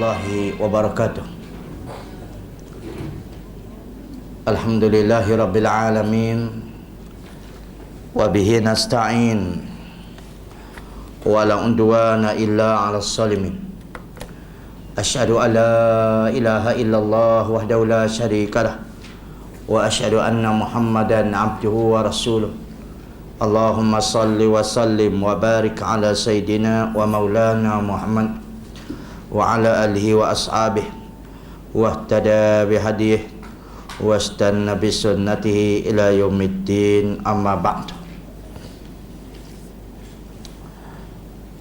warahmatullahi wabarakatuh. Alhamdulillahi rabbil alamin, wa bihi nasta'in, wa la udwana illa 'alal zalimin. Asyhadu an la ilaha illallah wahdahu la syarikalah, wa asyhadu anna Muhammadan 'abduhu wa rasuluh. Allahumma salli wa sallim wa barik ala sayyidina wa maulana Muhammad wa ala alihi wa ashabihi wa ihtada bihadiyih wa istanna bi sunnatihi ila yaumiddin, amma ba'du.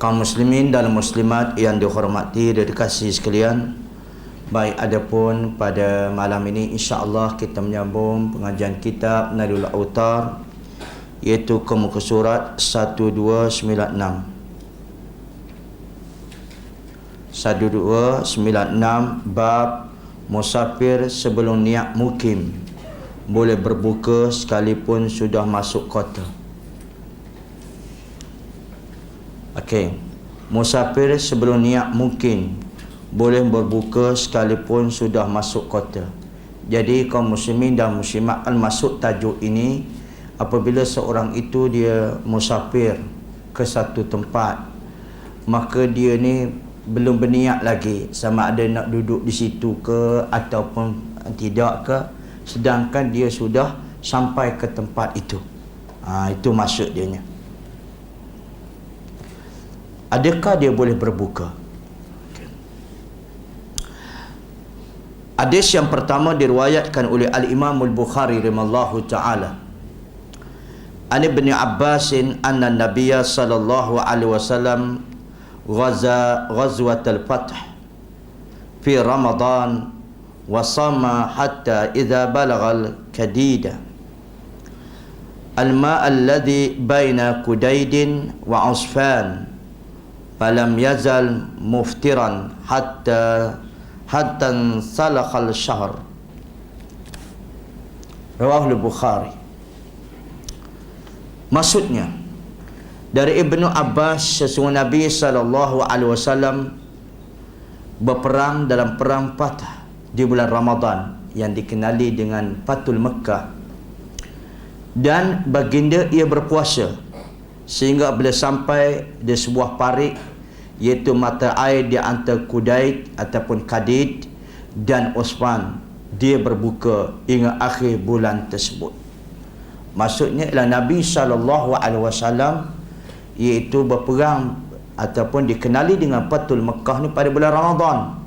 Kaum muslimin dan muslimat yang dihormati dan dikasihi sekalian, baik adapun pada malam ini insya-Allah kita menyambung pengajian kitab Nailul Autar, iaitu ke muka surat 1296. 1296 bab musafir sebelum niat mukim boleh berbuka sekalipun sudah masuk kota. Okey, musafir sebelum niat mukim boleh berbuka sekalipun sudah masuk kota. Jadi kaum muslimin dan muslimat, kan masuk tajuk ini apabila seorang itu dia musafir ke satu tempat, maka dia ni belum berniat lagi sama ada nak duduk di situ ke ataupun tidak ke, sedangkan dia sudah sampai ke tempat itu. Itu maksud dia nya. Adakah dia boleh berbuka? Hadis yang pertama diriwayatkan oleh Al-Imam Al-Bukhari rahimallahu taala. An Ibn Abbas anna Nabiyya sallallahu alaihi wasallam ghazwat al-Fath fi Ramadan wa sama hatta idza balagha al-kadida al-ma' alladhi baina Kudayd wa Usfan falam yazal muftiran hatta salakha al-shahr. Rawahu al-Bukhari. Maksudnya dari Ibnu Abbas, sesungguhnya Nabi SAW berperang dalam perang Fath di bulan Ramadan yang dikenali dengan Fathul Mekah, dan baginda ia berpuasa sehingga bila sampai di sebuah parik, iaitu mata air di antara Kudayd ataupun Kadid dan Usfan, dia berbuka hingga akhir bulan tersebut. Maksudnya ialah Nabi SAW iaitu berperang ataupun dikenali dengan Fathul Mekah ni pada bulan Ramadan.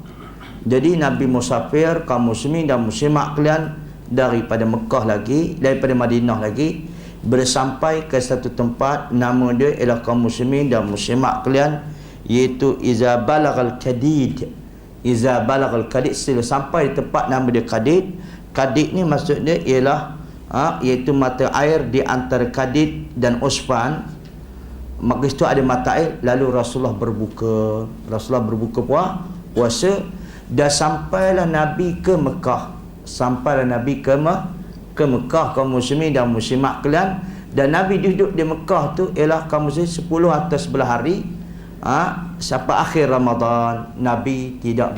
Jadi Nabi musafir, kaum muslimin dan muslimat kalian, daripada Mekah lagi, daripada Madinah lagi, bersampai ke satu tempat, nama dia ialah kaum muslimin dan muslimat kalian, iaitu iza balagal kadid. Iza balagal kadid, setelah sampai di tempat nama dia Kadid. Kadid ni maksudnya ialah iaitu mata air di antara Kadid dan Usfan. Maka itu ada mata air, lalu Rasulullah berbuka. Rasulullah berbuka puasa, dan sampailah Nabi ke Mekah. Sampailah Nabi ke Mekah, kaum muslimin dan muslimat kalian. Dan Nabi duduk di Mekah tu ialah kaum muslimin 10 atau 11 hari sampai akhir Ramadan. Nabi tidak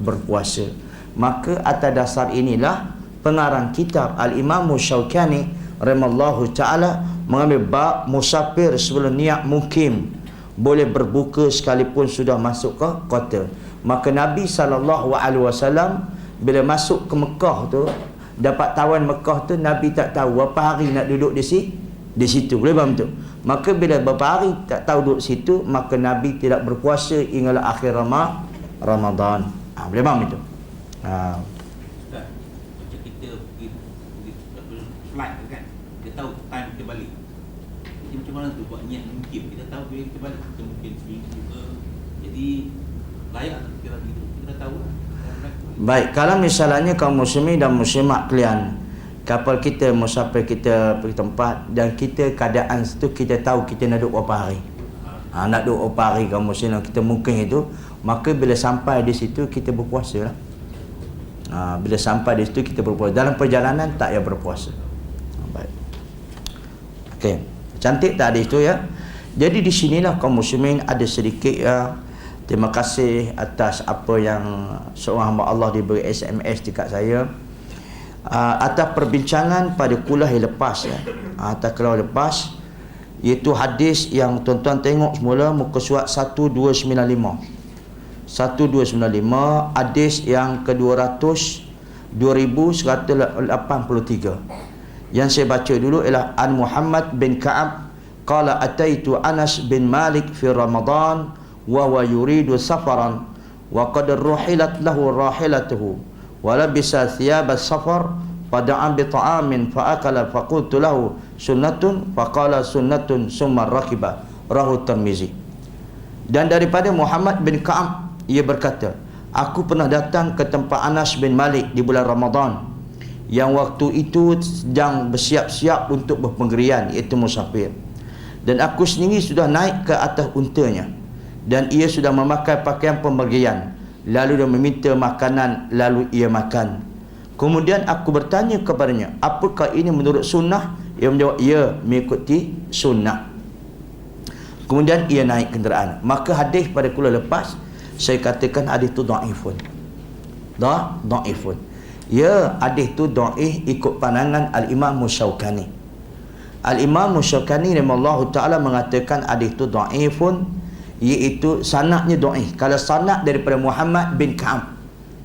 berpuasa. Maka atas dasar inilah pengarang kitab Al-Imam Syaukani rahimallahu taala mengambil bab musafir sebelum niat mukim boleh berbuka sekalipun sudah masuk ke kota. Maka Nabi SAW bila masuk ke Mekah tu, dapat tawan Mekah tu, Nabi tak tahu berapa hari nak duduk di situ. Boleh faham tu? Maka bila berapa hari tak tahu duduk situ, maka Nabi tidak berpuasa hinggalah akhir Ramadan. Boleh faham itu? Macam kita pergi flight kan, kita tahu time kita balik. Jadi macam mana tu buat niat mungkin kita tahu bila kita balik, kita mungkin seminggu ke. Jadi layak tak kita lagi tu, kita dah tahu lah. Baik, kalau misalnya kaum muslimin dan muslimat kalian, kapal kita musafir, kita pergi tempat dan kita keadaan situ, kita tahu kita nak duduk berapa hari. Nak duduk berapa hari kaum muslimin, kita mungkin itu, maka bila sampai di situ kita berpuasa lah. Bila sampai di situ kita berpuasa. Dalam perjalanan tak payah berpuasa. Baik. Okey. Cantik tak hadis tu ya. Jadi di sinilah kaum muslimin ada sedikit Terima kasih atas apa yang seorang hamba Allah diberi SMS dekat saya, atas perbincangan pada kuliah yang lepas ya. Atas kuliah lepas, iaitu hadis yang tuan-tuan tengok semula muka surat 1295. 1295, hadis yang ke-200 2183. Yang saya baca dulu ialah an Muhammad bin Ka'ab qala ataitu Anas bin Malik fi Ramadan wa huwa yuridu safaran wa qad ruhilat lahu rahilatuhu wa labisa thiyab as-safar fada'a bi ta'amin fa akala fa qultu lahu sunnatun fa qala sunnatun summa rakiba, rahu Tirmizi. Dan daripada Muhammad bin Ka'ab, ia berkata, aku pernah datang ke tempat Anas bin Malik di bulan Ramadan yang waktu itu sedang bersiap-siap untuk berpenggerian, iaitu musafir. Dan aku sendiri sudah naik ke atas untanya dan ia sudah memakai pakaian pembergian, lalu dia meminta makanan, lalu ia makan. Kemudian aku bertanya kepadanya, apakah ini menurut sunnah? Ia menjawab, ya, mengikuti sunnah. Kemudian ia naik kenderaan. Maka hadis pada kuliah lepas saya katakan hadis itu dhaifun. Dhaifun. Ya, hadis itu dhaif ikut pandangan Al-Imam Syaukani. Al-Imam Syaukani rahimahullahu taala mengatakan hadis itu dhaifun, iaitu sanadnya dhaif. Kalau sanad daripada Muhammad bin Ka'ab,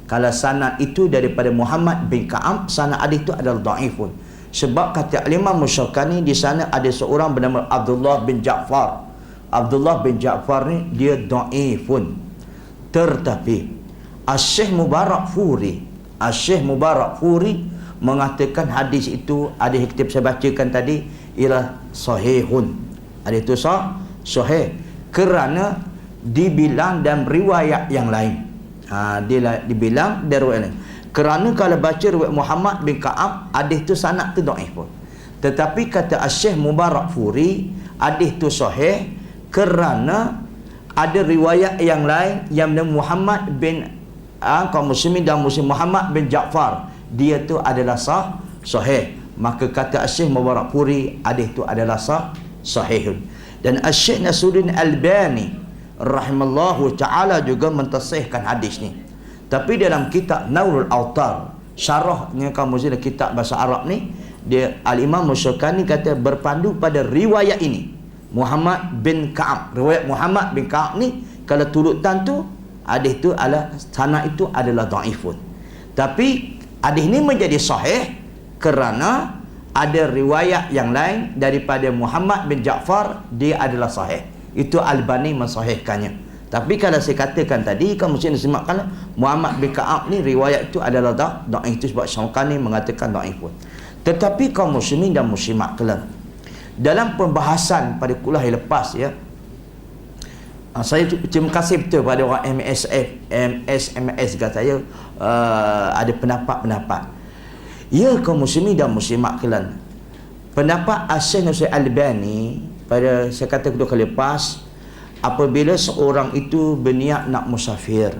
kalau sanad itu daripada Muhammad bin Ka'ab, sanad hadis itu adalah dhaifun. Sebab kata Al-Imam Syaukani, di sana ada seorang bernama Abdullah bin Ja'far. Abdullah bin Ja'far ni dia dhaifun. Tetapi Asy-Syaikh Mubarak Furi mengatakan hadis itu, hadis yang kita bacakan tadi, ialah sahihun. Hadis itu sahih kerana dibilang dalam riwayat yang lain. Dia dibilang dari riwayat lain. Kerana kalau baca riwayat Muhammad bin Ka'ab, hadis itu sanad tu dhaif pun. Tetapi kata Asy-Syaikh Mubarak Furi, hadis itu sahih kerana ada riwayat yang lain yang Muhammad bin kaum muslimin dan muslim Muhammad bin Ja'far, dia tu adalah sahih. Maka kata Asy-Syaikh Mubarak Furi, hadis itu adalah sahihun. Dan Asy-Syaikh Nasruddin Albani rahimallahu taala juga mentasihkan hadis ni. Tapi dalam kitab Naurul Autar, syarahnya kaum muslimin kitab bahasa Arab ni, dia Al-Imam Syaukani kata berpandu pada riwayat ini, Muhammad bin Ka'ab. Riwayat Muhammad bin Ka'ab ni kalau turutan tu, hadis tu adalah sanad itu adalah dhaifun. Tapi hadis ni menjadi sahih kerana ada riwayat yang lain daripada Muhammad bin Ja'far, dia adalah sahih. Itu Albani mensahihkannya. Tapi kalau saya katakan tadi, kamu mesti simakkan Muhammad bin Ka'ab ni riwayat itu adalah dhaif. Itu sebab Syaukani mengatakan dhaifun. Tetapi kaum muslimin dan muslimat sekalian, dalam pembahasan pada kuliah yang lepas ya, saya terima kasih betul pada orang SMS kata saya, ada pendapat-pendapat. Ya, kaum muslimin dan muslimat sekalian, pendapat Asy-Syaikh Nasruddin Albani pada saya kata kedua kali lepas, apabila seorang itu berniat nak musafir,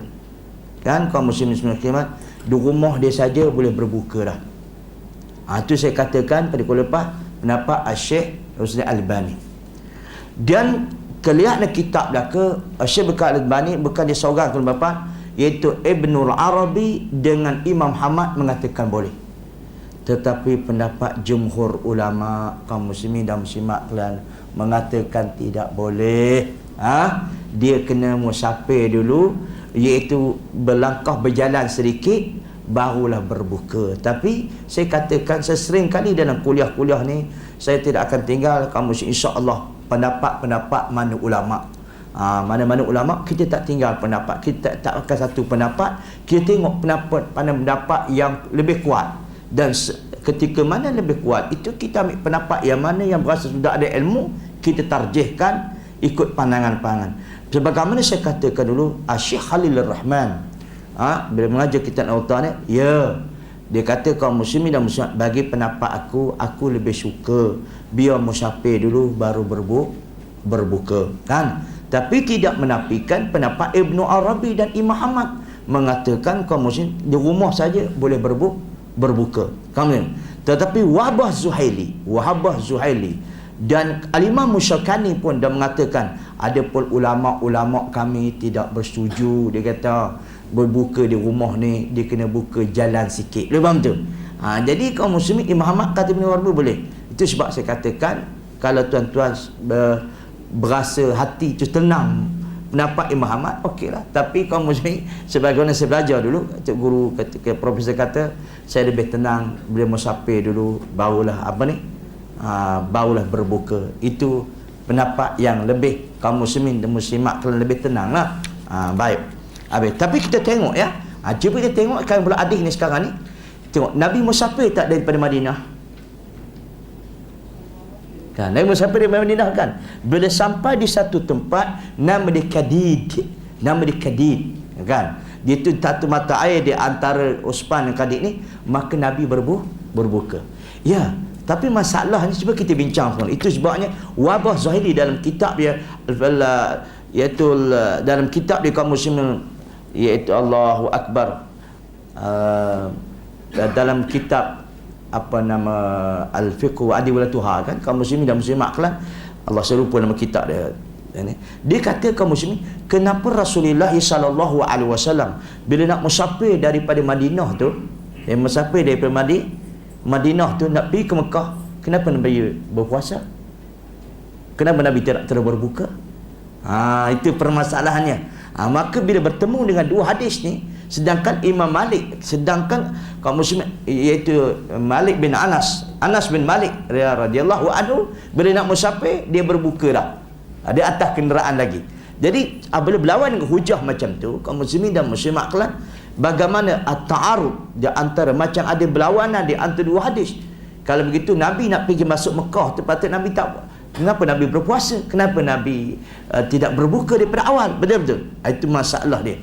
kan, kaum muslimin muslimat, di rumah dia saja boleh berbuka dah. Itu saya katakan pada kuliah lepas, pendapat Asy-Syaikh Nasruddin Albani. Dan kelihatan kitab dah ke Asy-Syaikh Albani bukan dia seorang tuan bapa, iaitu Ibnul Arabi dengan Imam Ahmad mengatakan boleh. Tetapi pendapat jumhur ulama kaum muslimin dan muslimat kalian mengatakan tidak boleh. Dia kena musafir dulu, iaitu berlangkah berjalan sedikit barulah berbuka. Tapi saya katakan, saya sering kali dalam kuliah-kuliah ni, saya tidak akan tinggal kamu insya-Allah pendapat-pendapat mana ulama. Mana-mana ulama kita tak tinggal pendapat, kita tak akan satu pendapat, kita tengok pendapat yang lebih kuat. Dan ketika mana lebih kuat itu, kita ambil pendapat yang mana yang berasa sudah ada ilmu, kita tarjihkan ikut pandangan-pandangan. Sebagaimana saya katakan dulu, Syekh Khalilur Rahman bila mengajar kitab Autar ni, ya, dia kata kaum muslimin dan muslimat, bagi pendapat aku lebih suka biar musafir dulu baru berbuka, kan. Tapi tidak menafikan pendapat Ibnu Arabi dan Imam Ahmad mengatakan kaum muslim di rumah saja boleh berbuka. Tetapi Wahbah Zuhaili Dan Al-Imam Syaukani pun dah mengatakan, ada pun ulama-ulama kami tidak bersetuju. Dia kata berbuka di rumah ni dia kena buka jalan sikit. Faham tu? Jadi kaum muslimin, Imam Ahmad kata Ibn Warbi boleh. Itu sebab saya katakan, kalau tuan-tuan berasa hati tu tenang pendapat Imam Ahmad, okeylah. Tapi kaum muslimin, sebagaimana saya belajar dulu, guru profesor kata, saya lebih tenang bila musafir dulu, barulah barulah berbuka. Itu pendapat yang lebih kaum muslimin dan muslimat kalau lebih tenang lah. Baik. Tapi kita tengok ya, cuba kita tengok kan pula hadis ni sekarang ni. Tengok, Nabi musafir tak daripada Madinah? Kan, Nabi musafir daripada Madinah kan? Bila sampai di satu tempat, nama dia Kadid. Kan? Dia tu satu mata air di antara Usman dan Kadid ni, maka Nabi berbuka. Ya, tapi masalahnya cuba kita bincang pun. Itu sebabnya wabah zahiri dalam kitab dia, iaitu dalam kitab dia kaum muslimin, iaitu Allahu Akbar, dalam kitab apa nama Al-Fiqh wa Adilatuha kan, kaum muslimin dan muslimat kan, Allah serupa nama kitab dia. Dia kata kaum muslimin, kenapa Rasulullah sallallahu alaihi wasallam bila nak musafir daripada Madinah tu, musafir daripada Madinah tu nak pergi ke Mekah, kenapa Nabi berpuasa? Kenapa Nabi tidak terus berbuka? Itu permasalahannya. Maka bila bertemu dengan dua hadis ni, sedangkan Imam Malik, sedangkan kaum muslimin, iaitu Malik bin Anas bin Malik radhiyallahu anhu, bila nak musafir dia berbuka dah, di atas kenderaan lagi. Jadi bila berlawan dengan hujah macam tu, kaum muslimin dan muslimat kelak, bagaimana at-ta'arud di antara, macam ada berlawanan di antara dua hadis. Kalau begitu Nabi nak pergi masuk Mekah tu, patut Nabi tak, kenapa Nabi berpuasa? Kenapa Nabi tidak berbuka daripada awal? Betul-betul. Itu masalah dia.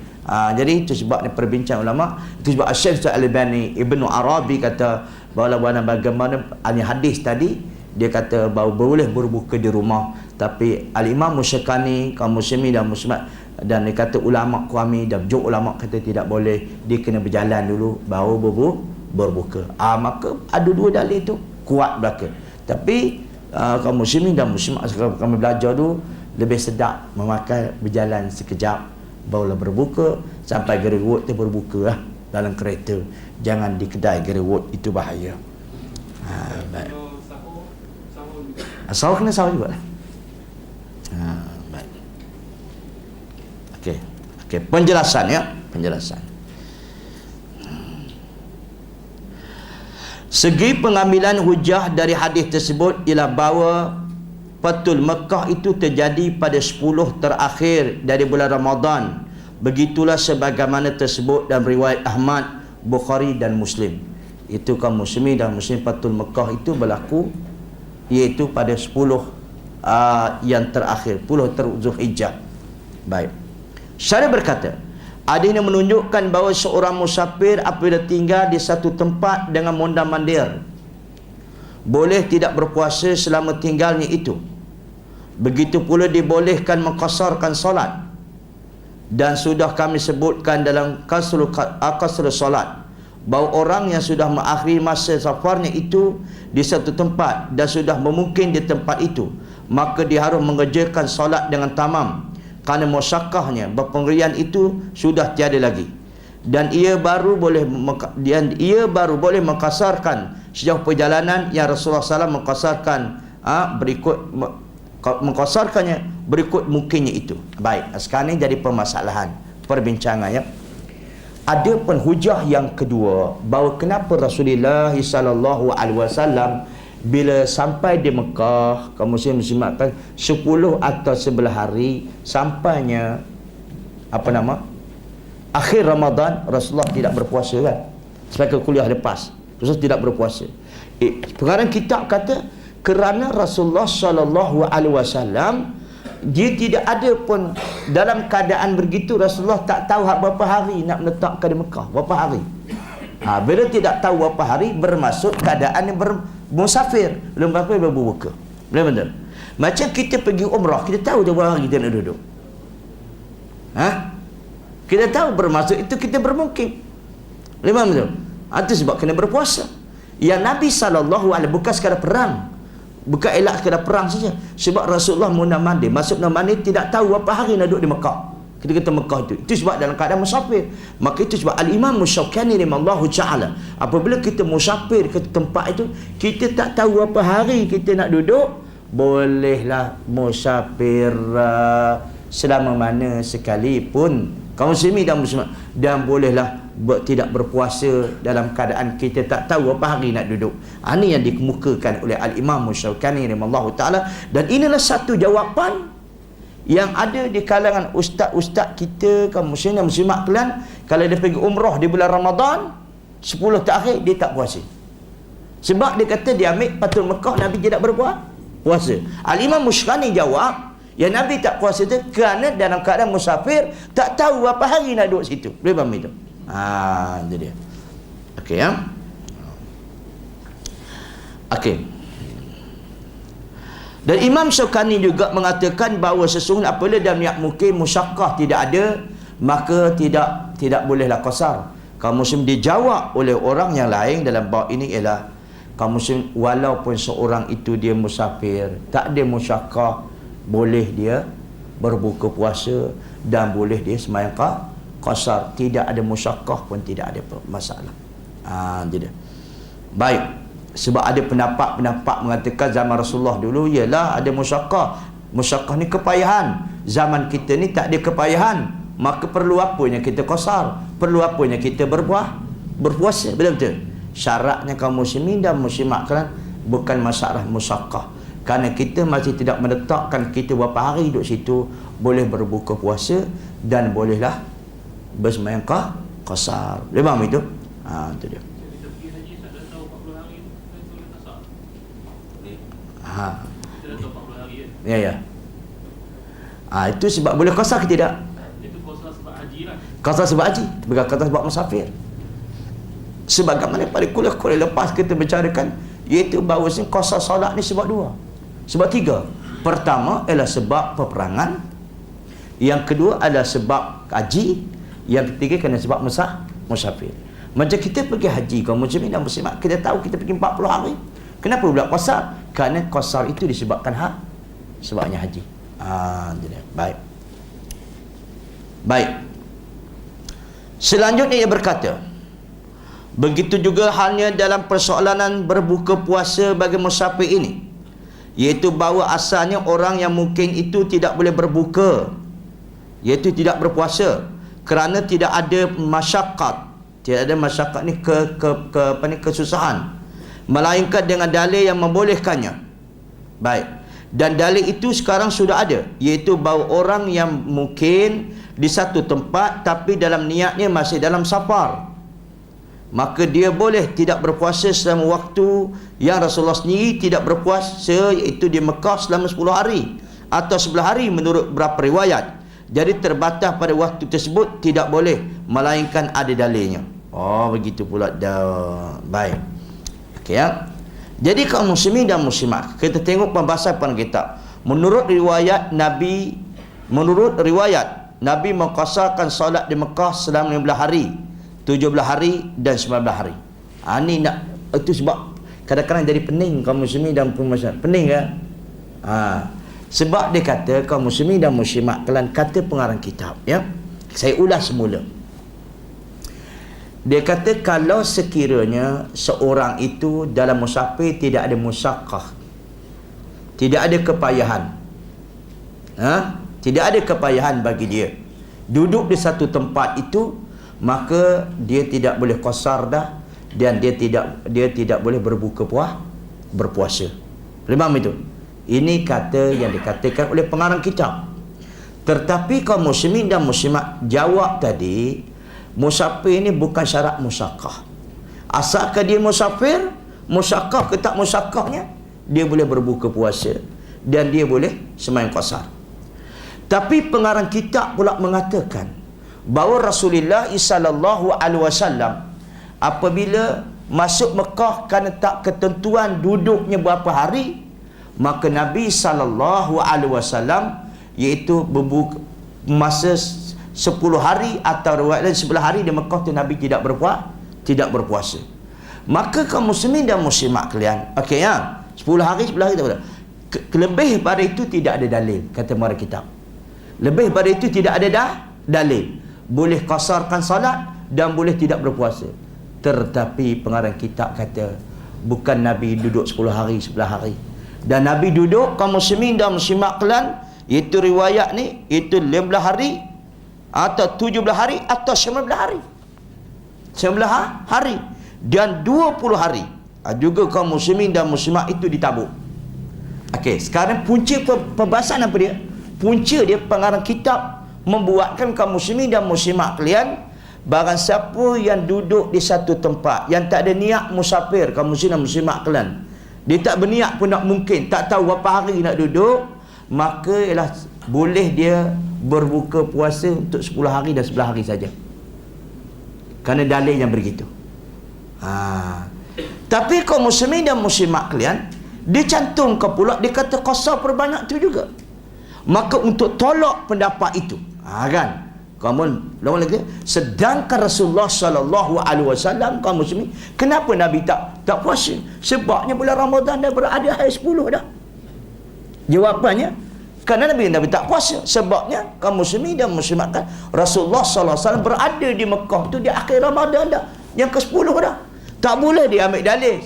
Jadi itu sebabnya perbincang ulama. Itu sebab Syekh Al-Albani, Ibnu Arabi kata bahawa bagaimana hadis tadi, dia kata bahawa boleh berbuka di rumah. Tapi Al-Imam Syaukani, kaum muslimin dan muslimat, dan dia kata ulama kami dan jumhur ulama kata tidak boleh, dia kena berjalan dulu baru berbuka. Maka ada dua dalil tu kuat belaka. Tapi kaum muslimin dan muslimat, kami belajar dulu, lebih sedap memakai berjalan sekejap barulah berbuka. Sampai Gerai Road tu berbuka lah dalam kereta, jangan di kedai Gerai Road, itu bahaya. Baik. Sahur kena sahur juga lah. Baik. Okey, penjelasan ya, penjelasan. Segi pengambilan hujah dari hadis tersebut ialah bahawa Fathul Mekah itu terjadi pada 10 terakhir dari bulan Ramadan. Begitulah sebagaimana tersebut dalam riwayat Ahmad, Bukhari dan Muslim. Itu kaum muslimin dan muslim, Fathul Mekah itu berlaku iaitu pada 10 yang terakhir, 10 Zulhijjah. Baik. Syarih berkata, ada yang menunjukkan bahawa seorang musafir apabila tinggal di satu tempat dengan mondar-mandir, boleh tidak berpuasa selama tinggalnya itu. Begitu pula dibolehkan mengqasarkan solat. Dan sudah kami sebutkan dalam qasrul solat bahawa orang yang sudah mengakhiri masa safarnya itu di satu tempat dan sudah memungkin di tempat itu, maka dia harus mengerjakan solat dengan tamam, kerana musyakkahnya berpengerian itu sudah tiada lagi, dan ia baru boleh mengqasarkan sejauh perjalanan yang Rasulullah SAW mengqasarkannya berikut mungkinnya itu. Baik, sekarang ini jadi permasalahan perbincangan ya. Ada pun hujah yang kedua bahawa kenapa Rasulullah SAW bila sampai di Mekah, kaum muslim muslimat kan 10 atau 11 hari sampainya akhir Ramadan, Rasulullah tidak berpuasa kan. Sebagai kuliah lepas, Rasulullah tidak berpuasa. Pengarang kitab kata kerana Rasulullah SAW dia tidak ada pun dalam keadaan begitu, Rasulullah tak tahu berapa hari nak menetapkan di Mekah, berapa hari. Bila tidak tahu berapa hari, bermaksud keadaan yang musafir, belum berapa berbuka. Benar-benar. Macam kita pergi umrah, kita tahu berapa hari kita nak duduk. Kita tahu, bermaksud itu kita bermukim. Benar-benar. Itu sebab kena berpuasa. Yang Nabi SAW bukan sekadar perang. Bukan elak sekadar perang saja. Sebab Rasulullah mundar-mandir, masuk mundar-mandir tidak tahu berapa hari nak duduk di Mekah. Kita kata Mekah itu. Itu sebab dalam keadaan musafir. Maka itu sebab Al-Imam Syaukani rahimahullahu ta'ala, apabila kita musafir ke tempat itu, kita tak tahu berapa hari kita nak duduk, bolehlah musafir selama mana sekalipun, kaum muslimin dan muslimat, dan bolehlah tidak berpuasa dalam keadaan kita tak tahu berapa hari nak duduk. Ini yang dikemukakan oleh Al-Imam Syaukani rahimahullahu ta'ala. Dan inilah satu jawapan yang ada di kalangan ustaz-ustaz kita, kaum muslimin dan muslimat kalian, kalau dia pergi umrah di bulan Ramadan 10 terakhir dia tak puasa. Sebab dia kata dia ambil Fathul Mekah Nabi tidak berpuasa. Al-Imam Syaukani jawab, yang Nabi tak puasa itu kerana dalam keadaan musafir, tak tahu berapa hari nak duduk situ. Boleh faham itu? Itu dia. Okey ya. Okey. Dan Imam Syaukani juga mengatakan bahawa sesungguhnya apabila dalam niat mukim musyaqqah tidak ada, maka tidak bolehlah qasar. Kaum muslim dijawab oleh orang yang lain dalam bab ini ialah, kaum muslim walaupun seorang itu dia musafir, tak ada musyaqqah, boleh dia berbuka puasa dan boleh dia sembahyang qasar, tidak ada musyaqqah pun tidak ada masalah. Tidak. Baik. Sebab ada pendapat mengatakan zaman Rasulullah dulu ialah ada musyaqqah. Musyaqqah ni kepayahan. Zaman kita ni tak ada kepayahan. Maka perlu apanya kita qasar? Perlu apanya kita berpuasa? Betul-betul. Syaratnya kaum muslimin dan muslimat kalian bukan masalah musyaqqah. Kerana kita masih tidak menetapkan kita berapa hari duduk situ, boleh berbuka puasa dan bolehlah bersembahyang qasar. Boleh faham itu? Itu dia. Ya. Itu sebab boleh qasar ke tidak? Itu qasar sebab haji lah. Qasar sebab haji, bukan qasar sebab musafir. Sebagaimana pada kuliah-kuliah lepas kita bicarakan, iaitu bahawasanya qasar solat ni sebab dua. Sebab tiga. Pertama ialah sebab peperangan, yang kedua adalah sebab haji, yang ketiga kerana sebab musafir. Macam kita pergi haji, kaum muslimin dan muslimat, kita tahu kita pergi 40 hari. Kenapa pula qasar? Kerana qasar itu disebabkan sebabnya haji. Baik. Selanjutnya ia berkata, begitu juga halnya dalam persoalan berbuka puasa bagi musafir ini, iaitu bahawa asalnya orang yang mungkin itu tidak boleh berbuka, iaitu tidak berpuasa kerana tidak ada masyaqqat. Tidak ada masyaqqat ni kesusahan, melainkan dengan dalil yang membolehkannya. Baik. Dan dalil itu sekarang sudah ada, iaitu bahawa orang yang mungkin di satu tempat tapi dalam niatnya masih dalam safar, maka dia boleh tidak berpuasa selama waktu yang Rasulullah sendiri tidak berpuasa, iaitu di Mekah selama 10 hari atau 11 hari menurut beberapa riwayat. Jadi terbatas pada waktu tersebut tidak boleh, melainkan ada dalilnya. Begitu pula dah. Baik. Okey ya. Jadi kaum muslimin dan muslimat, kita tengok pembahasan pada kitab. Menurut riwayat Nabi mengqasarkan solat di Mekah selama 15 hari, 17 hari dan 19 hari. Ini nak, itu sebab kadang-kadang jadi pening kaum muslimin dan muslimat. Pening kan? Sebab dia kata kaum muslimin dan muslimat, kalian kata pengarang kitab ya. Saya ulas semula. Dia kata kalau sekiranya seorang itu dalam musafir tidak ada musyaqqah, tidak ada kepayahan, tidak ada kepayahan bagi dia duduk di satu tempat itu, maka dia tidak boleh qasar dah, dan dia tidak boleh berpuasa. Faham itu? Ini kata yang dikatakan oleh pengarang kitab. Tetapi kaum muslimin dan muslimat jawab tadi, musafir ini bukan syarat musyaqqah. Asalkan dia musafir, musyaqqah ke tak musyaqqahnya, dia boleh berbuka puasa dan dia boleh sembahyang qasar. Tapi pengarang kitab pula mengatakan bahawa Rasulullah sallallahu alaihi wasallam apabila masuk Mekah kerana tak ketentuan duduknya berapa hari, maka Nabi sallallahu alaihi wasallam iaitu berbuka masa 10 hari atau riwayat lain 11 hari di Mekah tu Nabi tidak berpuasa. Maka kaum muslimin dan muslimat kalian, okey ya, 10 hari tak boleh. Lebih pada itu tidak ada dalil, kata muarrikh kitab. Lebih pada itu tidak ada dalil. Boleh qasarkan salat dan boleh tidak berpuasa. Tetapi pengarang kitab kata bukan Nabi duduk 10 hari 11 hari. Dan Nabi duduk kaum muslimin dan muslimat kalian, itu riwayat ni, itu 15 hari atau 17 hari atau 19 hari. 19 hari dan 20 hari. Juga kaum muslimin dan muslimat itu ditabuk. Okey, sekarang punca pembahasan apa dia? Punca dia pengarang kitab membuatkan kaum muslimin dan muslimat kalian, barang siapa yang duduk di satu tempat yang tak ada niat musafir, kaum muslimin dan muslimat kalian, dia tak berniat pun nak, mungkin tak tahu berapa hari nak duduk, maka ialah boleh dia berbuka puasa untuk 10 hari dan 11 hari saja, kerana dalil yang begitu. Tapi kaum muslimin dan muslimat kalian, dia cantumkan pula, dia kata qasar perbanyak tu juga. Maka untuk tolak pendapat itu, kan, kamu lawan lagi, sedangkan Rasulullah sallallahu alaihi wasallam, kaum muslimin, kenapa Nabi tak puasa? Sebabnya bulan Ramadan dah berada hari 10 dah. Jawapannya, kerana Nabi tak puasa. Sebabnya kaum muslimin dan muslimat kan, Rasulullah sallallahu alaihi wasallam berada di Mekah tu di akhir Ramadan dah, yang ke-10 dah. Tak boleh dia ambil dalil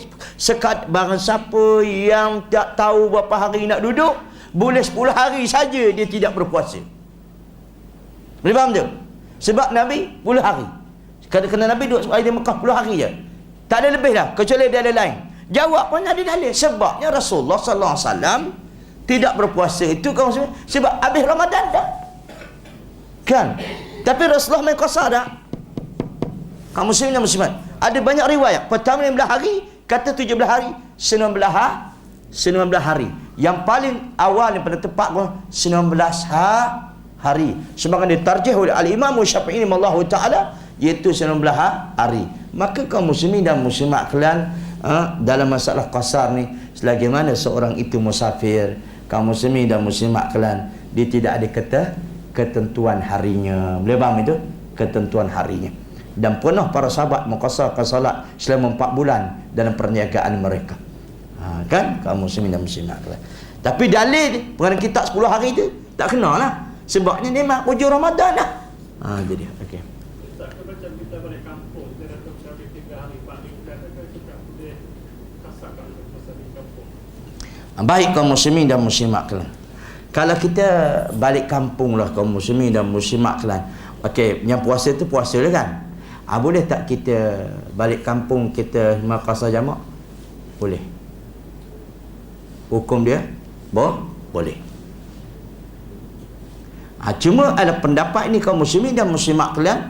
barang siapa yang tak tahu berapa hari nak duduk, boleh 10 hari saja dia tidak berpuasa. Boleh faham tak? Sebab Nabi 10 hari. Kena Nabi duduk di Mekah 10 hari je. Tak ada lebih dah, kecuali dia ada lain. Jawab pun ada dalil. Sebabnya Rasulullah sallallahu alaihi wasallam tidak berpuasa itu kaum muslimin sebab habis Ramadan dah. Kan? Tapi Rasulullah main qasar dah. Kaum muslimin dan muslimat, ada banyak riwayat. Pertama 15 hari, kata 17 hari, 19 hari. Yang paling awal yang pada tepat pun 19 hari. Sebagaimana ditarjih oleh Al-Imam Syafi'i rahimahullahu taala, iaitu 19 hari. Maka kaum muslimin dan muslimat kalian, dalam masalah qasar ni, selagi mana seorang itu musafir, kaum muslimin dan muslimat kalian, dia tidak ada ketentuan harinya. Boleh faham itu? Ketentuan harinya. Dan pernah para sahabat mengqasarkan salat selama 4 bulan dalam perniagaan mereka. Kan, kaum muslimin dan muslimat kalian. Tapi dalil pengarang kitab 10 hari tu tak kena lah. Sebabnya dia mak hujung Ramadan dah. Jadi okey. Tak macam kita balik kampung, kita datang sampai 3 hari, 4 hari, kita boleh kasarkan puasa di kampung. Baik kaum muslimin dan muslimat kalian. Kalau kita balik kampung lah kaum muslimin dan muslimat kalian. Okey, yang puasa tu puasa lah kan? Boleh tak kita balik kampung kita qasar jamak? Boleh. Hukum dia boleh. Cuma ada pendapat ini kaum muslimin dan muslimat kalian.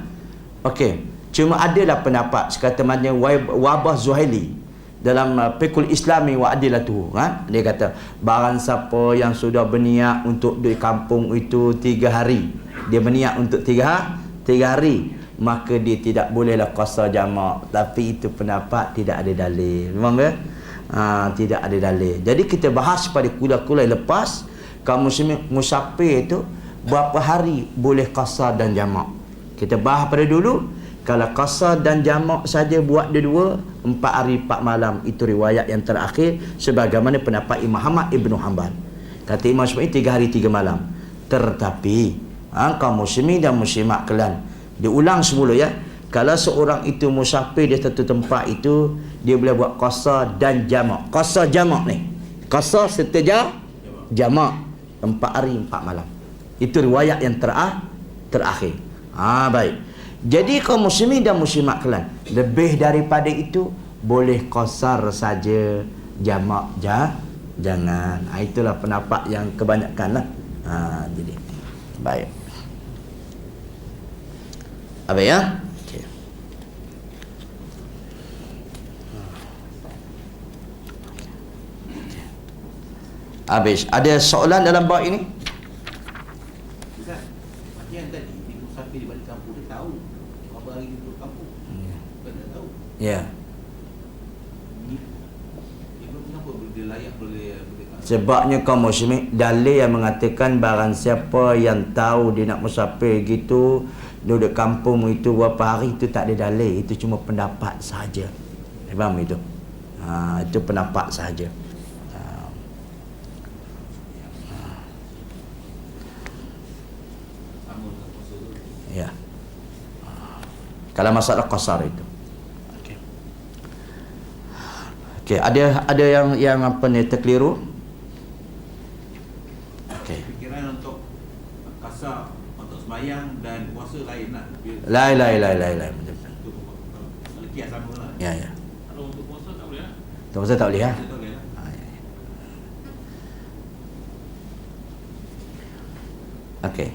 Okey, cuma adalah pendapat sekata macam Wabah Zuhaili dalam Fiqhul Islami wa Adilatuhu, dia kata barang siapa yang sudah berniat untuk di kampung itu 3 hari, dia berniat untuk 3 hari, maka dia tidak bolehlah qasar jamak. Tapi itu pendapat tidak ada dalil. Memang ke? Tidak ada dalil. Jadi kita bahas pada kuliah-kuliah lepas, kaum muslimin musafir itu berapa hari boleh qasar dan jamak. Kita bahas pada dulu, kalau qasar dan jamak saja buat dua-dua, 4 hari 4 malam, itu riwayat yang terakhir sebagaimana pendapat Imam Ahmad Ibn Hanbal. Kata Imam Syafi'i 3 hari 3 malam. Tetapi kaum muslimin dan muslimat kalian, diulang semula ya, kalau seorang itu musafir di satu tempat itu, dia boleh buat qasar dan jamak. Qasar jamak ni, qasar serta jamak 4 hari 4 malam. Itu riwayat yang terakhir. Baik. Jadi kaum muslimin dan muslimat kalian, lebih daripada itu boleh qasar saja, jamak jangan. Itulah pendapat yang kebanyakan lah. Jadi baik. Apa ya? Okay. Habis. Ada soalan dalam bab ini? Ustaz, yang tadi di musafir di balik kampung, dia tahu berapa hari duduk kampung. Bukan tak tahu. Ya. Kenapa dia layak boleh Sebabnya kaum muslimin, dalil yang mengatakan barang siapa yang tahu dia nak musafir gitu, duduk kampung itu berapa hari, itu tak ada dalil. Itu cuma pendapat sahaja. Faham itu? Itu pendapat sahaja. Kalau masalah qasar itu. Okey, ada yang apa ni terkeliru? Okey. Fikiran untuk kasar untuk semayang dan puasa lain lah. Lain. Kalau kias sama lah. Ya. Kalau untuk puasa tak boleh lah. Tuan tak boleh ha? Kita boleh lah. Okey.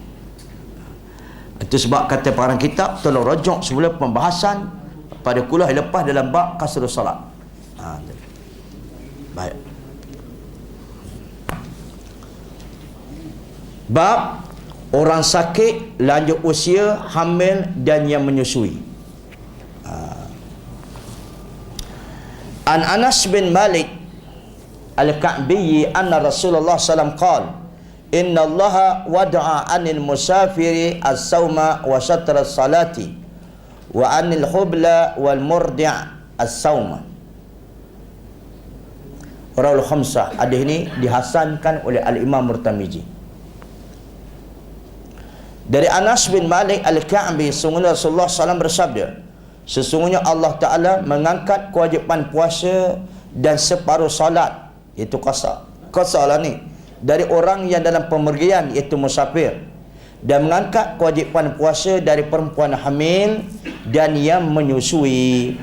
Itu sebab kata parang kitab tolong rujuk sebelum pembahasan pada kuliah lepas dalam bab qasrul solat. Baik. Bab orang sakit, lanjut usia, hamil dan yang menyusui. An Anas bin Malik Al-Ka'bi anna Rasulullah sallallahu qala inna Allah wada'a anil musafiri as-sawma wa syatra as-salati wa anil hubla wal murdi' as-sawma. Rawal khamsah. Hadis ini dihasankan oleh Al-Imam Murtamiji. Dari Anas bin Malik Al-Ka'bi, sesungguhnya Rasulullah SAW bersabda, sesungguhnya Allah Ta'ala mengangkat kewajipan puasa dan separuh salat, iaitu qasar lah ni, dari orang yang dalam pemergian, iaitu musafir, dan mengangkat kewajipan puasa dari perempuan hamil dan yang menyusui.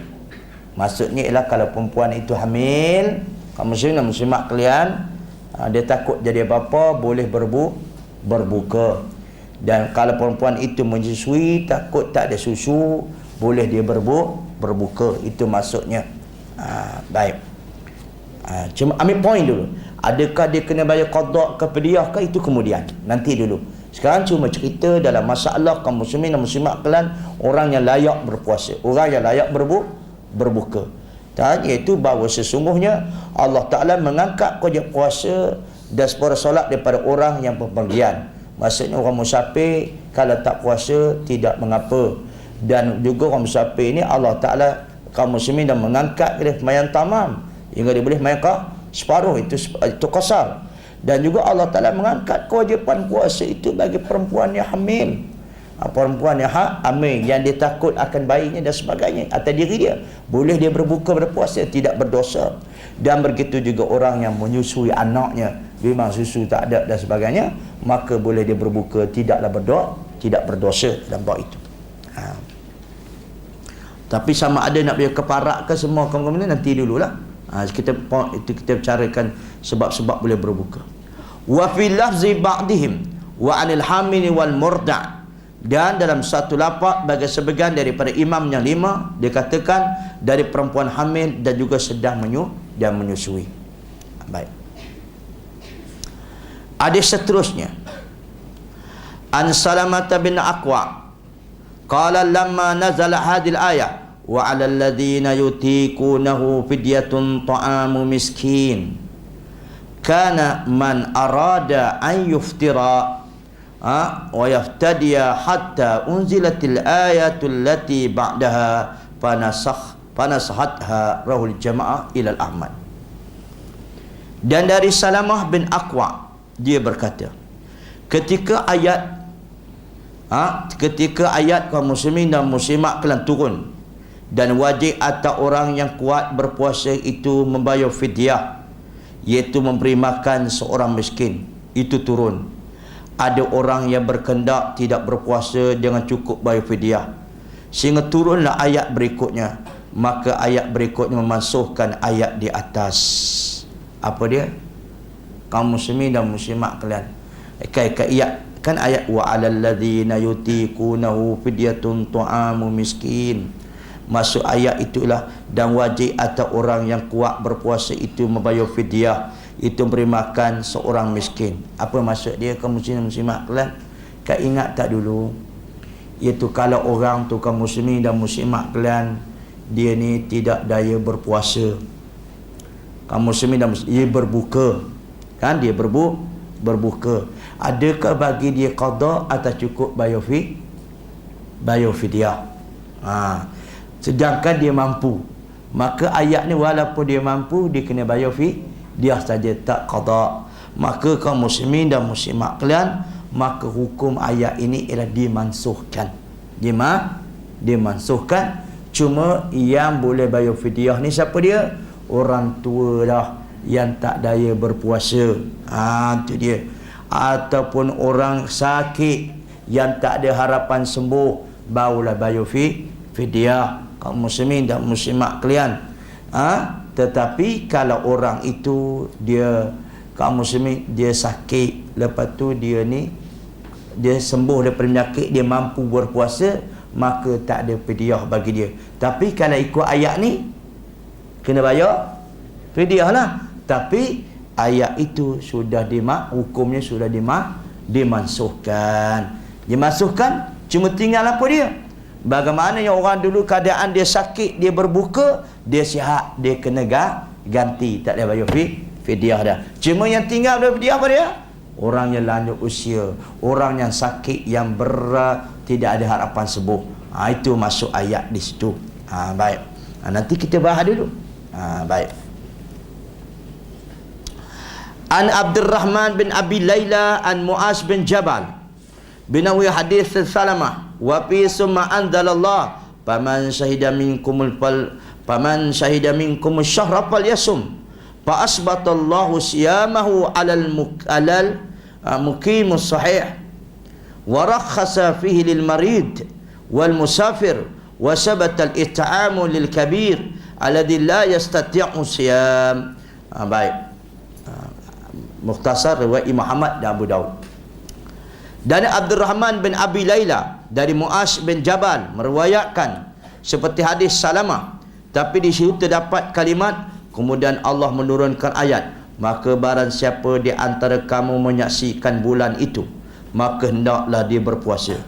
Maksudnya ialah kalau perempuan itu hamil, kaum muslim dan muslimat kalian, dia takut jadi apa-apa, boleh berbuka. Dan kalau perempuan itu menyusui, takut tak ada susu, boleh dia berbuka. Itu maksudnya. Baik. Cuma ambil poin dulu. Adakah dia kena bayar qada ke fidyah ke, itu kemudian. Nanti dulu. Sekarang cuma cerita dalam masalah kaum muslimin dan muslimat kalian, orang yang layak berpuasa, orang yang layak berbuka. Dan iaitu bahawa sesungguhnya Allah Ta'ala mengangkat kewajipan puasa dan separuh solat daripada orang yang berpergian. Maksudnya orang musafir kalau tak puasa tidak mengapa. Dan juga orang musafir ini Allah Ta'ala kaum muslimin dan mengangkat dia semayang tamam hingga dia boleh semayang separuh, itu qasar. Dan juga Allah Ta'ala mengangkat kewajipan puasa itu bagi perempuan yang hamil. Perempuan yang hamil, yang dia takut akan bayinya dan sebagainya atas diri dia, boleh dia berbuka berpuasa, tidak berdosa. Dan begitu juga orang yang menyusui anaknya, memang susu tak ada dan sebagainya, maka boleh dia berbuka, tidak berdosa dalam bab itu. Tapi sama ada nak biar keparak ke semua kaum ni nanti dululah. Kita bicarakan sebab-sebab boleh berbuka. Wa fi lafzi ba'dihim wa 'anil hamil wal murda'. Dan dalam satu lafaz bagi sebagian daripada imam yang 5, dia katakan dari perempuan hamil dan juga sedang menyusui. Baik. Hadis seterusnya. An Salamah bin Aqwa qala lamma nazala hadhihi al-ayah wa 'alal ladzina yutiqunahu fidyatun ta'amu miskin kana man arada an yuftira wa yaftadiya hatta unzilatil ayatul lati ba'daha panasahatha rahul jamaah ilal Ahmad. Dan dari Salamah bin Aqwa, dia berkata, ketika ayat kaum muslimin dan muslimat kalian turun dan wajib atas orang yang kuat berpuasa itu membayar fidyah, iaitu memberi makan seorang miskin, itu turun. Ada orang yang berkendak tidak berpuasa dengan cukup bayar fidyah, sehingga turunlah ayat berikutnya. Maka ayat berikutnya memansuhkan ayat di atas. Apa dia? Kaum muslimin dan muslimat kalian, kan ayat wa 'alal ladzina yutiqunahu fidyatun ta'amu miskin. Masuk ayat itulah, dan wajib atas orang yang kuat berpuasa itu membayar fidyah, itu beri makan seorang miskin. Apa maksud dia kaum muslimin muslimat kalian? Kau ingat tak dulu, iaitu kalau orang tu kaum muslimin dan muslimat kalian, dia ni tidak daya berpuasa, kaum muslimin dan muslimat, dia berbuka, kan, dia berbuka, adakah bagi dia qada atau cukup bayar fidyah? Sedangkan dia mampu, maka ayat ni walaupun dia mampu, dia kena bayar dia saja, tak qada. Maka kaum muslimin dan muslimat kalian, maka hukum ayat ini ialah dimansuhkan. dimansuhkan. Cuma yang boleh bayar fidyah ni siapa dia? Orang tua dah yang tak daya berpuasa. Itu dia. Ataupun orang sakit yang tak ada harapan sembuh, barulah bayar fidyah. Kaum muslimin dan muslimat kalian. Tetapi kalau orang itu dia, kaum muslimin, dia sakit, lepas tu dia sembuh daripada penyakit, dia mampu berpuasa, maka tak ada fidyah bagi dia. Tapi kalau ikut ayat ni, kena bayar fidyah lah. Tapi ayat itu sudah hukumnya sudah dimansuhkan. Dimansuhkan, cuma tinggal apa dia? Bagaimana yang orang dulu keadaan dia sakit, dia berbuka, dia sihat, dia kena ganti, tak ada bayar fidyah dah. Cuma yang tinggal ada fidyah apa dia? Orang yang lanjut usia, orang yang sakit, yang berat, tidak ada harapan sembuh. Itu masuk ayat di situ. Baik. Nanti kita bahas dulu. Baik. An Abdurrahman bin Abi Layla an Mu'az bin Jabal binawi hadis Salamah wa fi summa anzalallah faman syahida minkumul syahra falyasum fa asbatallahu siyamahu alal muqimus sahih wa rakhasa fihi lil marid wal musafir wa sabata al it'amu lil kabir alladhi la yastati'u siyam. Baik. Mukhtasar riwayat Imam Ahmad dan Abu Daud. Dan Abdurrahman bin Abi Layla dari Mu'az bin Jabal meriwayatkan seperti hadis Salamah, tapi di situ terdapat kalimat kemudian Allah menurunkan ayat, maka barang siapa di antara kamu menyaksikan bulan itu, maka hendaklah dia berpuasa.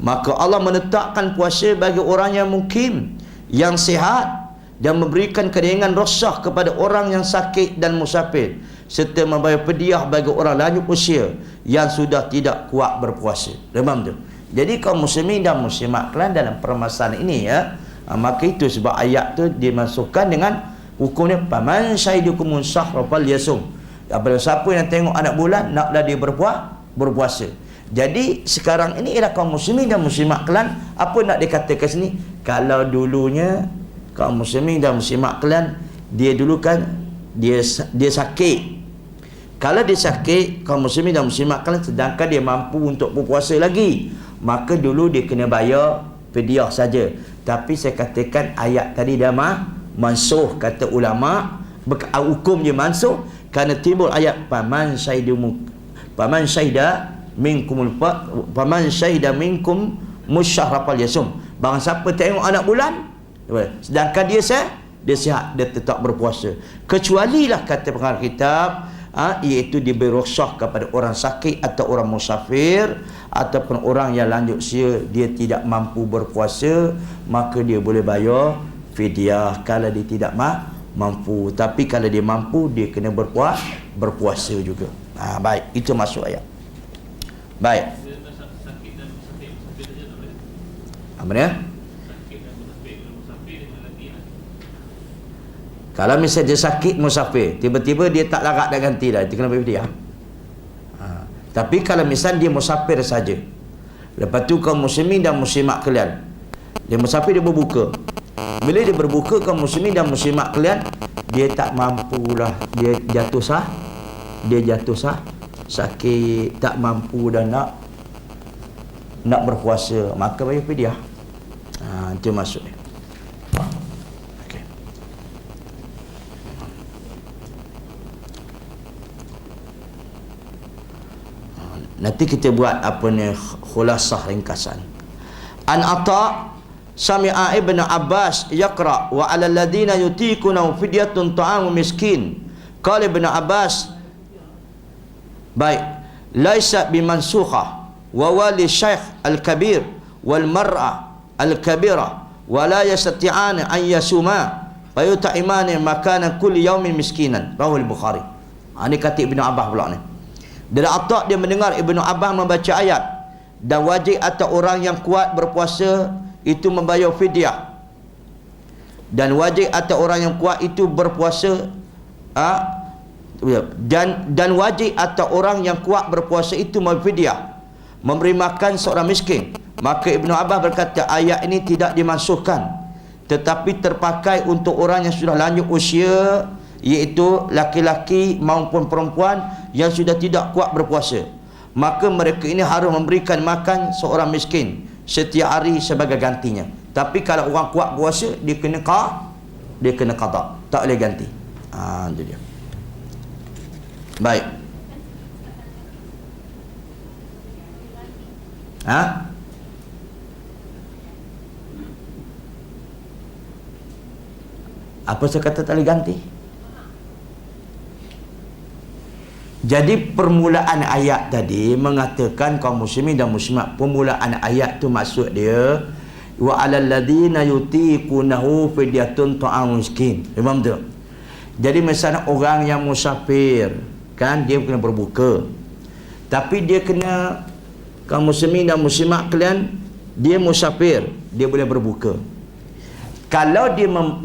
Maka Allah menetapkan puasa bagi orang yang mukim, yang sihat, dan memberikan keringanan rosah kepada orang yang sakit dan musafir, serta membayar fidyah bagi orang lanjut usia yang sudah tidak kuat berpuasa. Remam tu. Jadi kaum muslimin dan muslimat kalian dalam permasalahan ini maka itu sebab ayat tu dimasukkan dengan hukumnya faman syahidukum syahra falyasum. Apabila siapa yang tengok anak bulan, naklah dia berpuasa. Jadi sekarang ini ialah kaum muslimin dan muslimat kalian, apa nak dikatakan sini? Kalau dulunya kaum muslimin dan muslimat kalian, dia dulu kan dia sakit. Kalau dia sakit, kaum muslimin dan muslimat kalian, sedangkan dia mampu untuk berpuasa lagi, maka dulu dia kena bayar fidyah saja. Tapi saya katakan ayat tadi dah mansuh, kata ulama, hukum dia mansuh kerana timbul ayat faman syahida minkum musyahra falyasum. Barang siapa tengok anak bulan, sedangkan dia sihat, dia tetap berpuasa. Kecualilah kata pengarang kitab, iaitu diberi rukhsah kepada orang sakit atau orang musafir ataupun orang yang lanjut usia, dia tidak mampu berpuasa, maka dia boleh bayar fidyah kalau dia tidak mampu. Tapi kalau dia mampu, dia kena berpuasa juga. Baik, itu masuk ayat. Baik. Apa dia? Kalau misalnya dia sakit musafir, tiba-tiba dia tak larat dah ganti dah, dia kena bayar fidyah. Tapi kalau misalnya dia musafir saja, lepas tu kaum muslimin dan muslimat kalian, dia musafir, dia berbuka. Bila dia berbuka, kaum muslimin dan muslimat kalian, dia tak mampulah, dia jatuh sakit, tak mampu dah nak berpuasa, maka bayar fidyah. Itu maksud dia. Nanti kita buat apa ni, khulasah ringkasan. An Ata sami'a Ibn Abbas yaqra wa 'alal ladina yutiquna fidyatun ta'amu miskin. Qala Ibn Abbas, baik, laisa bimansukha wa wali syekh al-kabir wal mar'a al-kabira wa la yastati'an an yasuma fa yut'imani makana kulli yaumin miskinan. Rahul Bukhari. Ini kata Ibn Abbas pula ni. Dari Atta, dia mendengar Ibnu Abbas membaca ayat, dan wajib atas orang yang kuat berpuasa itu membayar fidyah, dan wajib atas orang yang kuat itu berpuasa dan wajib atas orang yang kuat berpuasa itu membayar fidyah, memberi makan seorang miskin, Maka Ibnu Abbas berkata, ayat ini tidak dimasukkan, tetapi terpakai untuk orang yang sudah lanjut usia, iaitu laki-laki maupun perempuan yang sudah tidak kuat berpuasa. Maka mereka ini harus memberikan makan seorang miskin setiap hari sebagai gantinya. Tapi kalau orang kuat puasa, dia kena qada, tak boleh ganti. Itu dia. Baik. Apa saya kata tak boleh ganti? Jadi permulaan ayat tadi mengatakan kaum muslimin dan muslimat, permulaan ayat tu maksud dia wa alal ladina yutiqunahu fidyatun ta'am miskin. Faham tak? Jadi misalnya orang yang musafir, kan dia kena berbuka. Tapi dia kena, kaum muslimin dan muslimat kalian, dia musafir, dia boleh berbuka. Kalau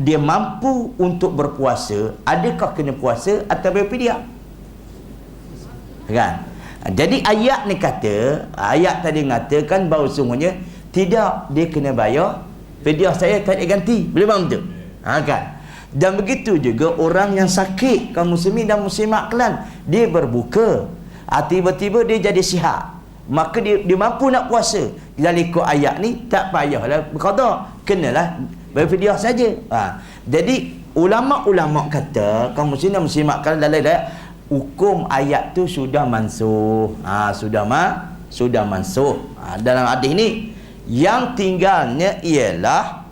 dia mampu untuk berpuasa, adakah kena puasa atau berfidyah? Kan? Jadi ayat ni kata, ayat tadi mengatakan bahawa sungguhnya tidak, dia kena bayar fidyah, saya tak ada ganti. Boleh faham tu? Kan? Dan begitu juga orang yang sakit, kaum muslimin dan muslimat kalian, dia berbuka, tiba-tiba dia jadi sihat, maka dia mampu nak puasa. Dalam ikut ayat ni tak payahlah berqada, kenalah berfidyah saja. Jadi ulama-ulama kata kaum muslimin dan muslimat kalian dalam ayat, hukum ayat tu sudah mansuh. Sudah mansuh. Dalam hadis ni yang tinggalnya ialah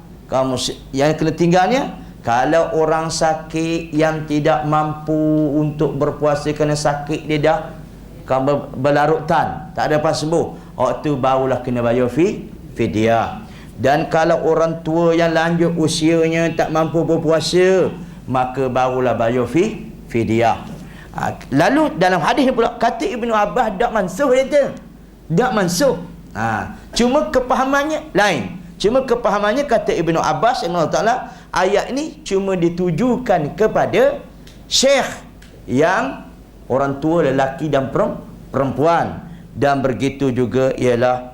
yang kena tinggalnya kalau orang sakit yang tidak mampu untuk berpuasa kerana sakit dia dah berlarutan, tak ada pas sembuh, waktu barulah kena bayar fidyah. Dan kalau orang tua yang lanjut usianya tak mampu berpuasa, maka barulah bayar fidyah. Lalu dalam hadis ni pula kata Ibnu Abbas tak mansuh, dia kata tak mansuh. Cuma kepahamannya lain. Cuma kepahamannya kata Ibnu Abbas Taala, ayat ini cuma ditujukan kepada syekh yang orang tua lelaki dan perempuan, dan begitu juga ialah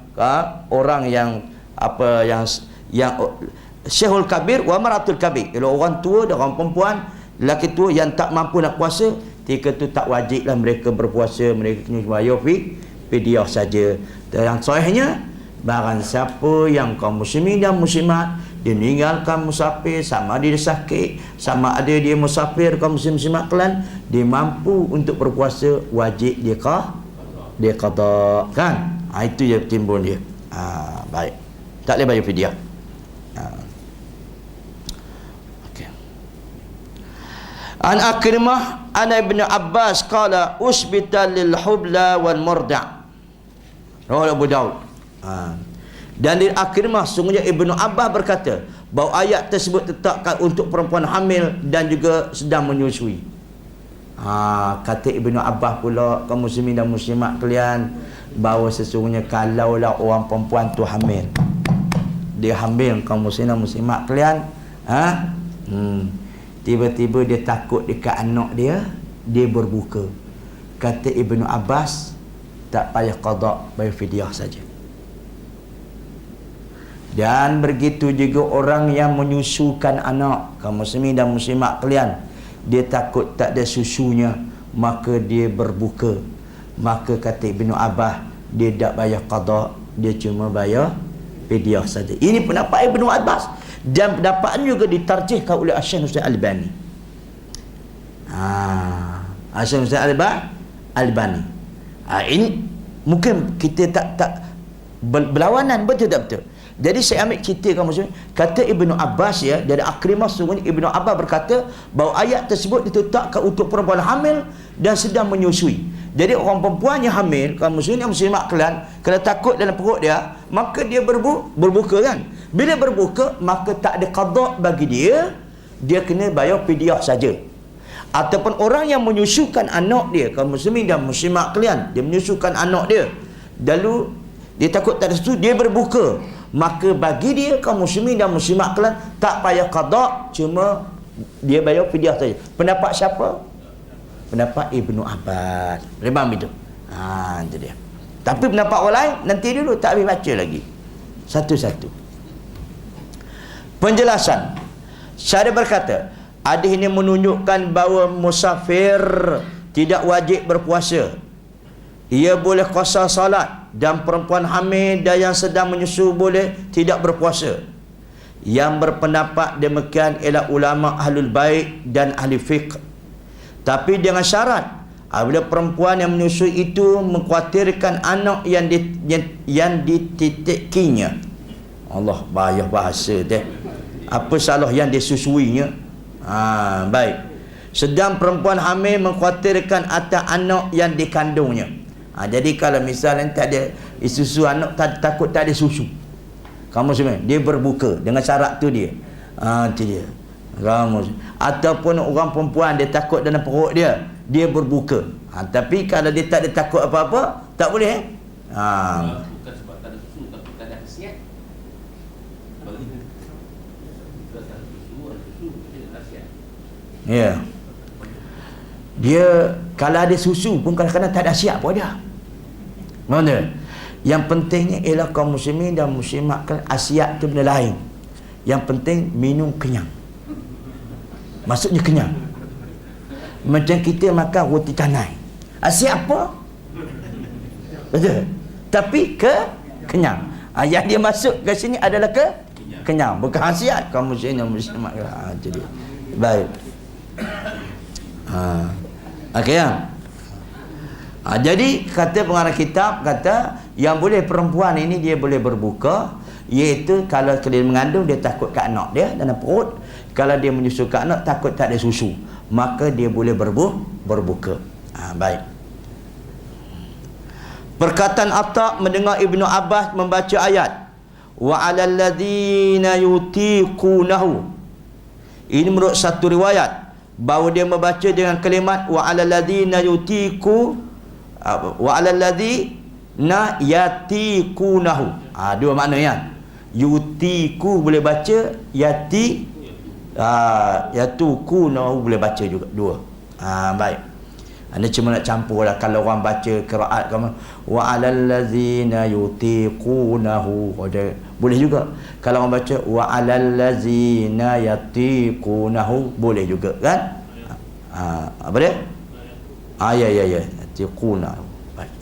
orang yang syekhul kabir wa maratul kabir, ialah orang tua dan orang perempuan, lelaki tua yang tak mampu nak puasa, ketika tu tak wajiblah mereka berpuasa, mereka kena bayar fidyah saja. Dan yang sahihnya, barang siapa yang kaum muslimin dan muslimat dia meninggalkan musafir, sama ada dia sakit, sama ada dia musafir, kaum muslim muslimat kalian, dia mampu untuk berpuasa, wajib dia qada, kan? Itu je timbul dia. Baik, tak boleh bayar fidyah. An Akrimah an Ibn Abbas qala usbita lil hubla wal murda'. Rawah Abu Daud. Dan di Akrimah sungguhnya Ibn Abbas berkata bahawa ayat tersebut tetapkan untuk perempuan hamil dan juga sedang menyusui. Kata Ibn Abbas pula, kaum muslimin dan muslimat kalian, bahawa sesungguhnya kalaulah orang perempuan tu hamil, dia hamil, kaum muslimin dan muslimat kalian, tiba-tiba dia takut dekat anak dia berbuka. Kata Ibnu Abbas, tak payah qada, bayar fidyah saja. Dan begitu juga orang yang menyusukan anak, kaum muslimin dan muslimat kalian, dia takut tak ada susunya, maka dia berbuka. Maka kata Ibnu Abbas, dia tak bayar qada, dia cuma bayar fidyah saja. Ini pendapat Ibnu Abbas, dan pendapat juga ditarjihkan oleh Syekh Husain Albani. Syekh Husain Albani. Ini mungkin kita tak berlawanan, betul tak betul? Jadi saya ambil cerita kamu semua. Kata Ibnu Abbas ya, dari Akrimah sungguhnya Ibnu Abbas berkata bahawa ayat tersebut ditetapkan untuk perempuan hamil dan sedang menyusui. Jadi orang perempuan yang hamil, kaum muslimin dan muslimat kalian, kalau takut dalam perut dia, maka dia berbuka kan. Bila berbuka, maka tak ada qada bagi dia, dia kena bayar fidyah saja. Ataupun orang yang menyusukan anak dia, kaum muslimin dan muslimat kalian, dia menyusukan anak dia, lalu dia takut tak ada susu, dia berbuka, maka bagi dia, kaum muslimin dan muslimat kalian, tak payah qada, cuma dia bayar fidyah saja. Pendapat siapa? Pendapat Ibnu Abbas. Memang itu. Itu dia. Tapi pendapat orang lain nanti dulu, tak habis baca lagi. satu-satu. Penjelasan. Syarih berkata, hadis ini menunjukkan bahawa musafir tidak wajib berpuasa. Ia boleh qasar salat, dan perempuan hamil dan yang sedang menyusu boleh tidak berpuasa. Yang berpendapat demikian ialah ulama ahlul bait dan ahli fiqh. Tapi dengan syarat, apabila perempuan yang menyusui itu mengkhawatirkan anak yang dititikinya. Allah, bahaya bahasa teh. Apa salah yang disusuinya? Baik. Sedang perempuan hamil mengkhawatirkan atas anak yang dikandungnya. Jadi kalau misalnya tak ada susu anak, takut tak ada susu, kamu sebenarnya dia berbuka dengan syarat tu dia. Itu dia. Kamu. Ataupun orang perempuan dia takut dalam perut dia berbuka. Tapi kalau dia tak ada takut apa-apa, tak boleh. Bukan sebab tak ada susu, tapi tak ada khasiat. Bagi kalau tak ada susu, dia ada khasiat. Ya. Dia kalau ada susu pun kadang-kadang tak ada siap pun dia. Mana? Yang pentingnya ialah kaum muslimin dan muslimat kan asiat tu benda lain. Yang penting minum kenyang. Maksudnya kenyang. Macam kita makan roti canai. Asiat apa? Betul. Tapi kenyang. Yang dia masuk ke sini adalah kenyang, bukan hasiat. Kaum muslimin dan muslimat. Itu dia. Baik. Okey ya. Jadi kata pengarang kitab kata yang boleh perempuan ini dia boleh berbuka, iaitu kalau dia mengandung dia takut ke anak dia dalam perut, kalau dia menyusu ke anak takut tak ada susu, maka dia boleh berbuka. Baik. Perkataan Atta mendengar Ibnu Abbas membaca ayat wa 'alal ladzina yutiqunahu. Ini menurut satu riwayat bahawa dia membaca dengan kalimat wa 'alal ladzina yatiqunahu. Dua makna ya. Yutiku boleh baca, yatuqunahu boleh baca juga, dua. Baik. Anda cuma nak campur lah. Kalau orang baca qiraat kamu wa 'alal ladzina yutiqunahu, boleh juga. Kalau orang baca wa 'alal ladzina yatiqunahu, boleh juga kan? Apa dia? Ya yatiqunahu. Baik.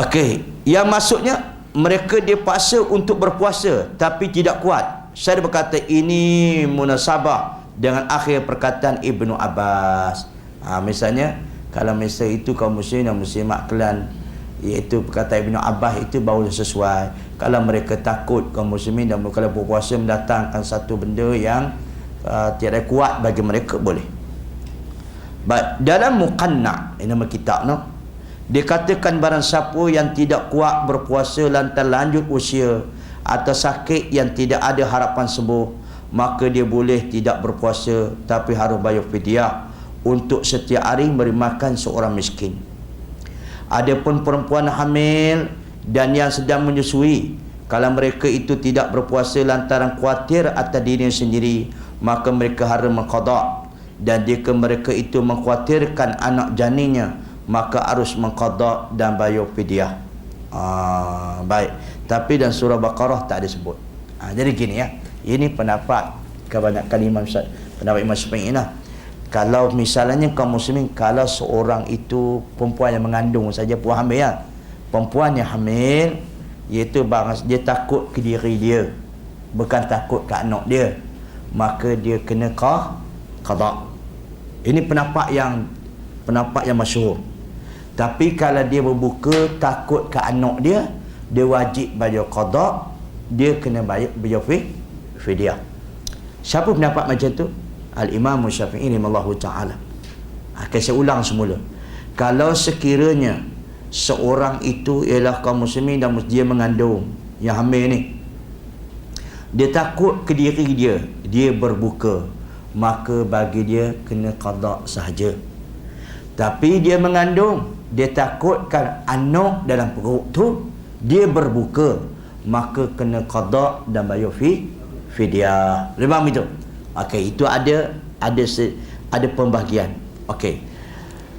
Okey, yang maksudnya mereka dipaksa untuk berpuasa tapi tidak kuat. Saya berkata ini munasabah dengan akhir perkataan Ibnu Abbas. Misalnya kalau misalnya itu kaum muslimin dan muslimat kalian, iaitu perkataan Ibnu Abbas itu baru sesuai. Kalau mereka takut kaum muslimin dan kalau berpuasa mendatangkan satu benda yang tiada kuat bagi mereka, boleh. Baik, dalam Muqanna, ini nama kitab dikatakan barang siapa yang tidak kuat berpuasa lantaran lanjut usia atau sakit yang tidak ada harapan sembuh, maka dia boleh tidak berpuasa tapi harus bayar fidyah untuk setiap hari memberi makan seorang miskin. Adapun perempuan hamil dan yang sedang menyusui, kalau mereka itu tidak berpuasa lantaran khawatir atas dirinya sendiri, maka mereka harus mengqada, dan jika mereka itu mengkhawatirkan anak janinnya, maka harus mengqada dan bayar fidyah. Baik. Tapi dalam surah Baqarah tak disebut. Jadi gini ya. Ini pendapat kebanyakan pendapat Imam Syafi'i lah. Kalau misalnya kaum muslimin, kalau seorang itu perempuan yang mengandung saja, perempuan hamil ya, perempuan yang hamil, iaitu dia takut ke diri dia, bukan takut ke anak dia, maka dia kena qada. Ini pendapat yang masyhur. Tapi kalau dia berbuka takut ke anak dia, dia wajib bayar qada, dia kena bayar fidyah. Siapa pendapat macam tu? Al-Imam Syafi'i rahimahullahu ta'ala. Akan saya ulang semula. Kalau sekiranya seorang itu ialah kaum muslimin dan dia mengandung, yang hamil ni, dia takut ke diri dia berbuka, maka bagi dia kena qada sahaja. Tapi dia mengandung, dia takutkan anak dalam perut tu dia berbuka, maka kena qada dan bayar fidyah. Lebih itu. Okey, itu ada pembahagian. Okey.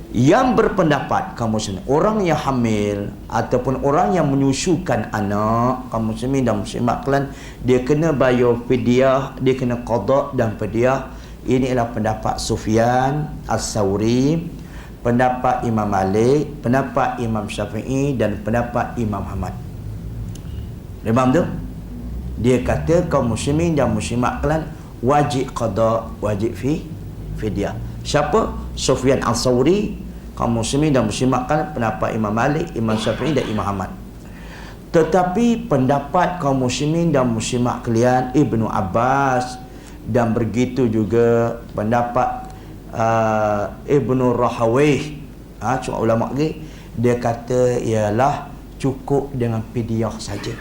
Yang berpendapat kaum muslimin, orang yang hamil ataupun orang yang menyusukan anak, kaum muslimin dan muslimat kalian, dia kena bayar fidyah, dia kena qada dan fidyah. Ini adalah pendapat Sufyan As-Sauri, pendapat Imam Malik, pendapat Imam Syafi'i dan pendapat Imam Ahmad. Faham tu? Dia kata kaum muslimin dan muslimat kalian wajib qada, wajib fidyah. Siapa? Sufyan Al-Sauri, kaum muslimin dan muslimat kan pendapat Imam Malik, Imam Syafi'i dan Imam Ahmad. Tetapi pendapat kaum muslimin dan muslimat kalian Ibnu Abbas dan begitu juga pendapat Ibnu Rahawayh, cuma ulama lagi, dia kata ialah cukup dengan fidyah saja.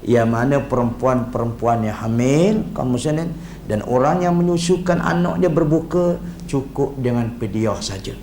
Yang mana perempuan-perempuan yang hamil kaum muslimin dan orang yang menyusukan anak dia berbuka, cukup dengan fidyah saja.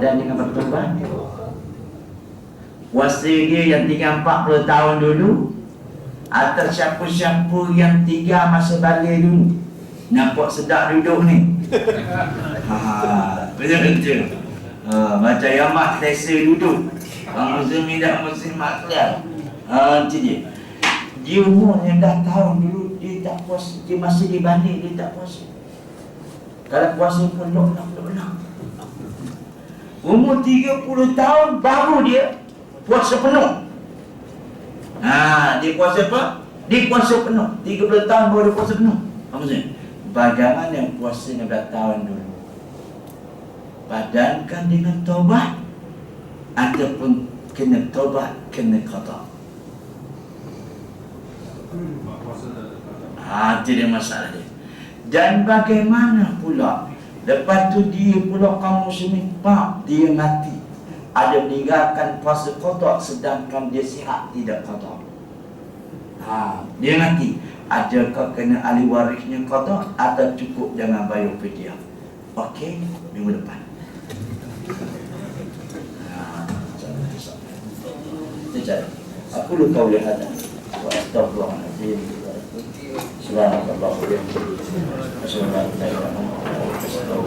Ramadan dengan bertobat. Puasa dia yang tinggal 40 tahun dulu, atau siapa-siapa yang tinggal masa balik dulu, nampak sedap duduk ni. Betul-betul. Macam Yamak selesa duduk. Muslim tidak Muslim maklum. Macam dia. Dia umurnya dah tahun dulu, dia tak puasa. Dia masih di balik, dia tak puasa. Kalau puasa pun lock. Umur 30 tahun baru dia puasa penuh. Dia puasa apa? Dia puasa penuh. 30 tahun baru dia puasa penuh. Apa maksudnya? Bagaimana puasa 16 tahun dulu? Padankan dengan taubat ataupun kena taubat, kena qada. Itu dia masalah dia. Dan bagaimana pula lepas tu dia pula kaum muslimin dia mati, ada meninggalkan puasa qada sedangkan dia sihat tidak qada. Dia mati, adakah kena ahli warisnya qada atau cukup jangan bayar fidyah? Okey, minggu depan. Aku lupa boleh ada. Astagfirullahaladzim. Subhanallah wa bihamdihi. Asyhadu an la ilaha illallah wa asyhadu